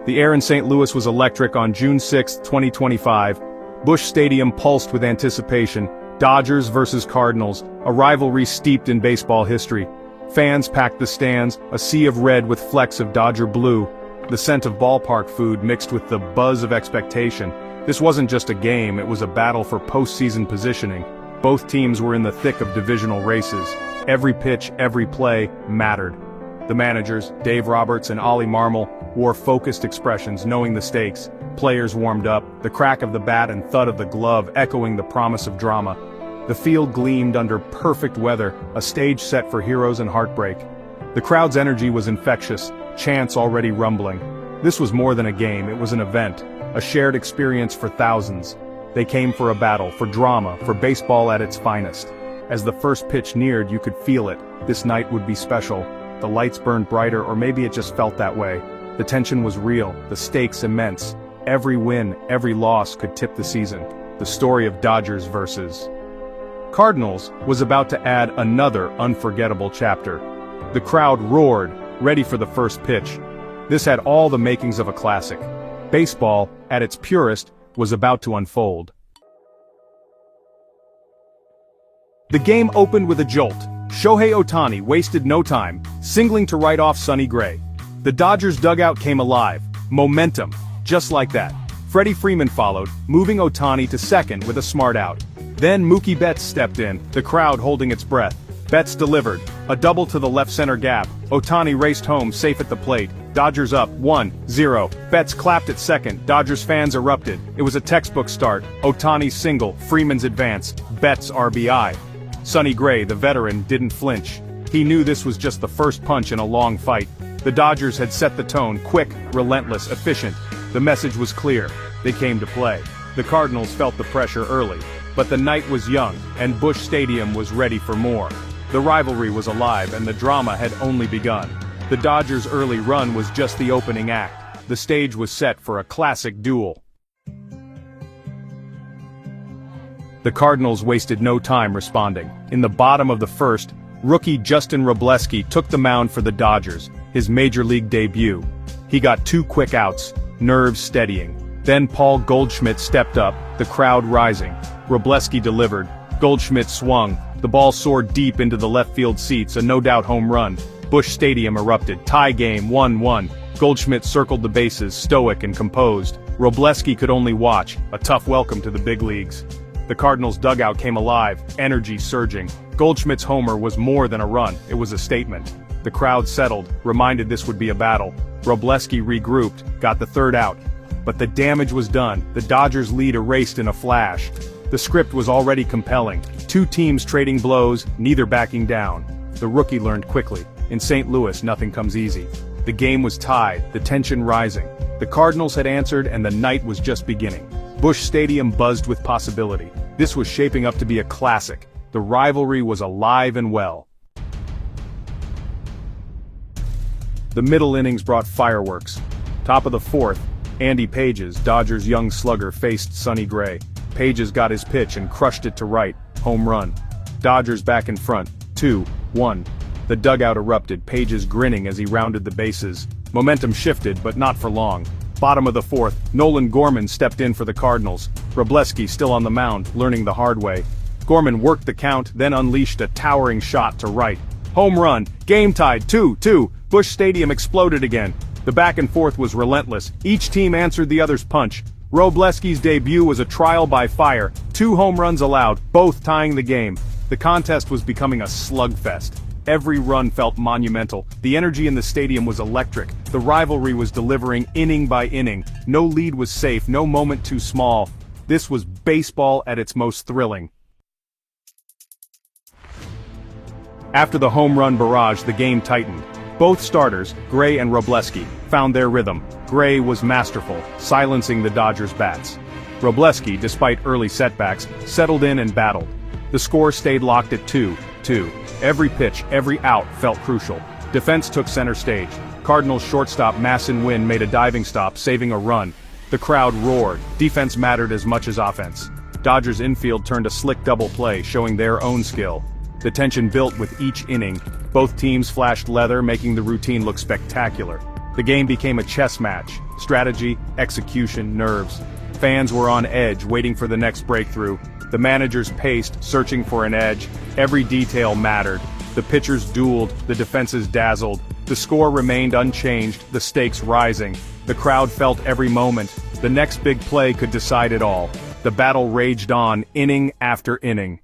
The air in St. Louis was electric on June 6, 2025. Busch Stadium pulsed with anticipation. Dodgers versus Cardinals, a rivalry steeped in baseball history. Fans packed the stands, a sea of red with flecks of Dodger blue. The scent of ballpark food mixed with the buzz of expectation. This wasn't just a game, it was a battle for postseason positioning. Both teams were in the thick of divisional races. Every pitch, every play, mattered. The managers, Dave Roberts and Ollie Marmol, wore focused expressions knowing the stakes. Players warmed up, the crack of the bat and thud of the glove echoing the promise of drama. The field gleamed under perfect weather, a stage set for heroes and heartbreak. The crowd's energy was infectious, chants already rumbling. This was more than a game, it was an event, a shared experience for thousands. They came for a battle, for drama, for baseball at its finest. As the first pitch neared, you could feel it. This night would be special. The lights burned brighter, or maybe it just felt that way. The tension was real, the stakes immense. Every win, every loss could tip the season. The story of Dodgers versus Cardinals was about to add another unforgettable chapter. The crowd roared, ready for the first pitch. This had all the makings of a classic. Baseball, at its purest, was about to unfold. The game opened with a jolt. Shohei Ohtani wasted no time, singling to right off Sonny Gray. The Dodgers dugout came alive. Momentum. Just like that. Freddie Freeman followed, moving Ohtani to second with a smart out. Then Mookie Betts stepped in, the crowd holding its breath. Betts delivered. A double to the left center gap. Ohtani raced home safe at the plate. Dodgers up 1-0. Betts clapped at second. Dodgers fans erupted. It was a textbook start. Ohtani's single, Freeman's advance, Betts' RBI. Sonny Gray, the veteran, didn't flinch. He knew this was just the first punch in a long fight. The Dodgers had set the tone, quick, relentless, efficient. The message was clear. They came to play. The Cardinals felt the pressure early. But the night was young, and Busch Stadium was ready for more. The rivalry was alive, and the drama had only begun. The Dodgers' early run was just the opening act. The stage was set for a classic duel. The Cardinals wasted no time responding. In the bottom of the first, rookie Justin Robleski took the mound for the Dodgers, his major league debut. He got 2 quick outs, nerves steadying. Then Paul Goldschmidt stepped up, the crowd rising. Robleski delivered. Goldschmidt swung. The ball soared deep into the left field seats, a no-doubt home run. Busch Stadium erupted. Tie game 1-1. Goldschmidt circled the bases, stoic and composed. Robleski could only watch, a tough welcome to the big leagues. The Cardinals' dugout came alive, energy surging. Goldschmidt's homer was more than a run, it was a statement. The crowd settled, reminded this would be a battle. Robleski regrouped, got the third out. But the damage was done, the Dodgers' lead erased in a flash. The script was already compelling. 2 teams trading blows, neither backing down. The rookie learned quickly. In St. Louis, nothing comes easy. The game was tied, the tension rising. The Cardinals had answered, and the night was just beginning. Busch Stadium buzzed with possibility. This was shaping up to be a classic. The rivalry was alive and well. The middle innings brought fireworks. Top of the fourth, Andy Pages, Dodgers' young slugger, faced Sonny Gray. Pages got his pitch and crushed it to right. Home run. Dodgers back in front. 2-1. The dugout erupted, Pages grinning as he rounded the bases. Momentum shifted, but not for long. Bottom of the fourth, Nolan Gorman stepped in for the Cardinals. Robleski still on the mound, learning the hard way. Gorman worked the count, then unleashed a towering shot to right. Home run. Game tied 2-2. Busch Stadium exploded again. The back and forth was relentless. Each team answered the other's punch. Robleski's debut was a trial by fire. 2 home runs allowed, both tying the game. The contest was becoming a slugfest. Every run felt monumental. The energy in the stadium was electric. The rivalry was delivering inning by inning. No lead was safe, no moment too small. This was baseball at its most thrilling. After the home run barrage, the game tightened. Both starters, Gray and Robleski, found their rhythm. Gray was masterful, silencing the Dodgers' bats. Robleski, despite early setbacks, settled in and battled. The score stayed locked at 2-2. Every pitch, every out felt crucial. Defense took center stage. Cardinals shortstop Masson Wynn made a diving stop, saving a run. The crowd roared. Defense mattered as much as offense. Dodgers infield turned a slick double play, showing their own skill. The tension built with each inning. Both teams flashed leather, making the routine look spectacular. The game became a chess match. Strategy, execution, nerves. Fans were on edge, waiting for the next breakthrough. The managers paced, searching for an edge. Every detail mattered. The pitchers dueled, the defenses dazzled. The score remained unchanged, the stakes rising. The crowd felt every moment. The next big play could decide it all. The battle raged on, inning after inning.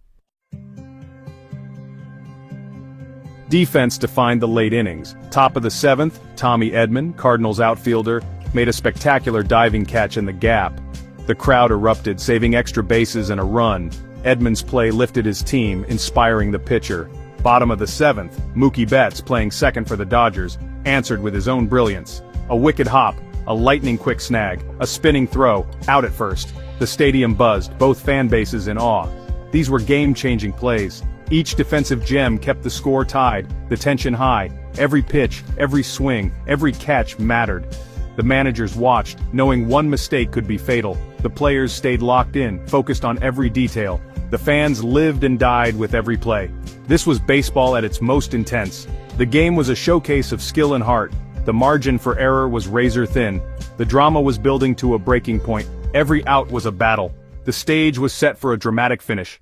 Defense defined the late innings. Top of the seventh, Tommy Edman, Cardinals outfielder, made a spectacular diving catch in the gap. The crowd erupted, saving extra bases and a run. Edman's play lifted his team, inspiring the pitcher. Bottom of the seventh, Mookie Betts, playing second for the Dodgers, answered with his own brilliance. A wicked hop, a lightning-quick snag, a spinning throw, out at first. The stadium buzzed, both fan bases in awe. These were game-changing plays. Each defensive gem kept the score tied, the tension high. Every pitch, every swing, every catch mattered. The managers watched, knowing one mistake could be fatal. The players stayed locked in, focused on every detail. The fans lived and died with every play. This was baseball at its most intense. The game was a showcase of skill and heart. The margin for error was razor thin. The drama was building to a breaking point. Every out was a battle. The stage was set for a dramatic finish.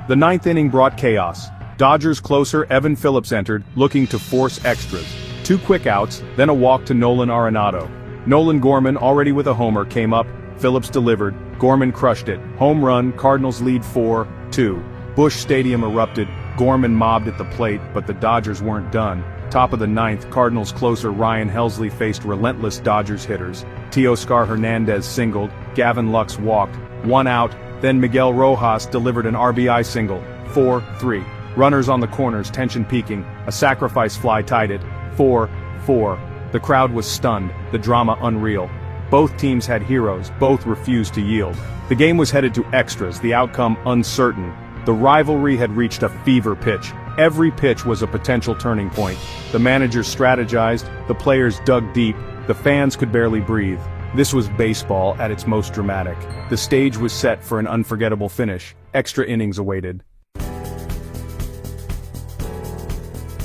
The ninth inning brought chaos. Dodgers closer Evan Phillips entered, looking to force extras. 2 quick outs, then a walk to Nolan Arenado. Nolan Gorman, already with a homer, came up. Phillips delivered. Gorman crushed it. Home run, Cardinals lead 4-2. Busch Stadium erupted. Gorman mobbed at the plate, but the Dodgers weren't done. Top of the ninth, Cardinals closer Ryan Helsley faced relentless Dodgers hitters. Teoscar Hernandez singled. Gavin Lux walked. 1 out. Then Miguel Rojas delivered an RBI single. 4-3. Runners on the corners, tension peaking. A sacrifice fly tied it. 4-4. The crowd was stunned, the drama unreal. Both teams had heroes, both refused to yield. The game was headed to extras, the outcome uncertain. The rivalry had reached a fever pitch. Every pitch was a potential turning point. The managers strategized, the players dug deep, the fans could barely breathe. This was baseball at its most dramatic. The stage was set for an unforgettable finish. Extra innings awaited.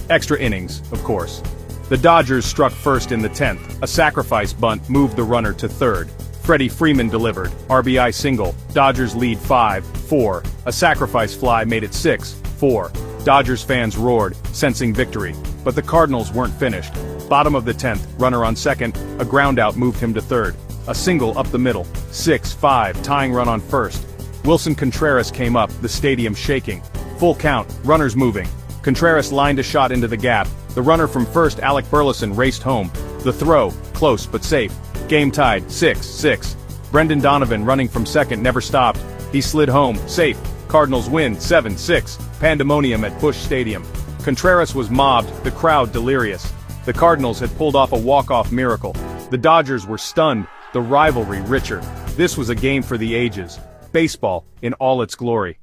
Extra innings, of course. The Dodgers struck first in the 10th. A sacrifice bunt moved the runner to third. Freddie Freeman delivered. RBI single. Dodgers lead 5-4. A sacrifice fly made it 6-4. Dodgers fans roared, sensing victory. But the Cardinals weren't finished. Bottom of the 10th, runner on second, a groundout moved him to third. A single up the middle. 6-5, tying run on first. Wilson Contreras came up, the stadium shaking. Full count, runners moving. Contreras lined a shot into the gap. The runner from first, Alec Burleson, raced home. The throw, close but safe. Game tied, 6-6. Brendan Donovan, running from second, never stopped. He slid home, safe. Cardinals win, 7-6. Pandemonium at Busch Stadium. Contreras was mobbed, the crowd delirious. The Cardinals had pulled off a walk-off miracle. The Dodgers were stunned, the rivalry richer. This was a game for the ages. Baseball, in all its glory.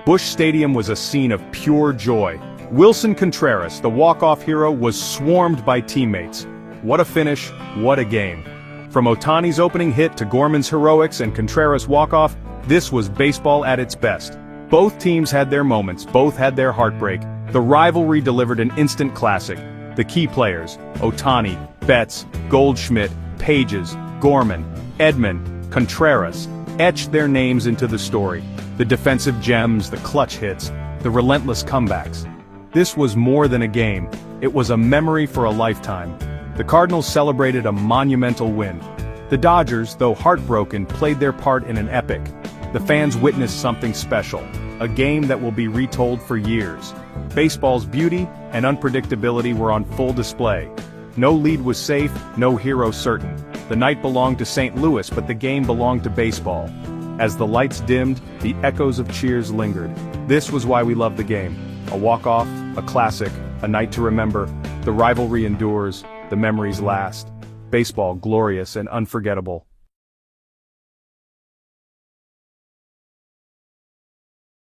Busch Stadium was a scene of pure joy. Wilson Contreras, the walk-off hero, was swarmed by teammates. What a finish, what a game. From Ohtani's opening hit to Gorman's heroics and Contreras' walk-off, this was baseball at its best. Both teams had their moments, both had their heartbreak. The rivalry delivered an instant classic. The key players, Ohtani, Betts, Goldschmidt, Pages, Gorman, Edman, Contreras, etched their names into the story. The defensive gems, the clutch hits, the relentless comebacks. This was more than a game. It was a memory for a lifetime. The Cardinals celebrated a monumental win. The Dodgers, though heartbroken, played their part in an epic. The fans witnessed something special, a game that will be retold for years. Baseball's beauty and unpredictability were on full display. No lead was safe, no hero certain. The night belonged to St. Louis, but the game belonged to baseball. As the lights dimmed, the echoes of cheers lingered. This was why we loved the game. A walk-off, a classic, a night to remember. The rivalry endures, the memories last. Baseball glorious and unforgettable.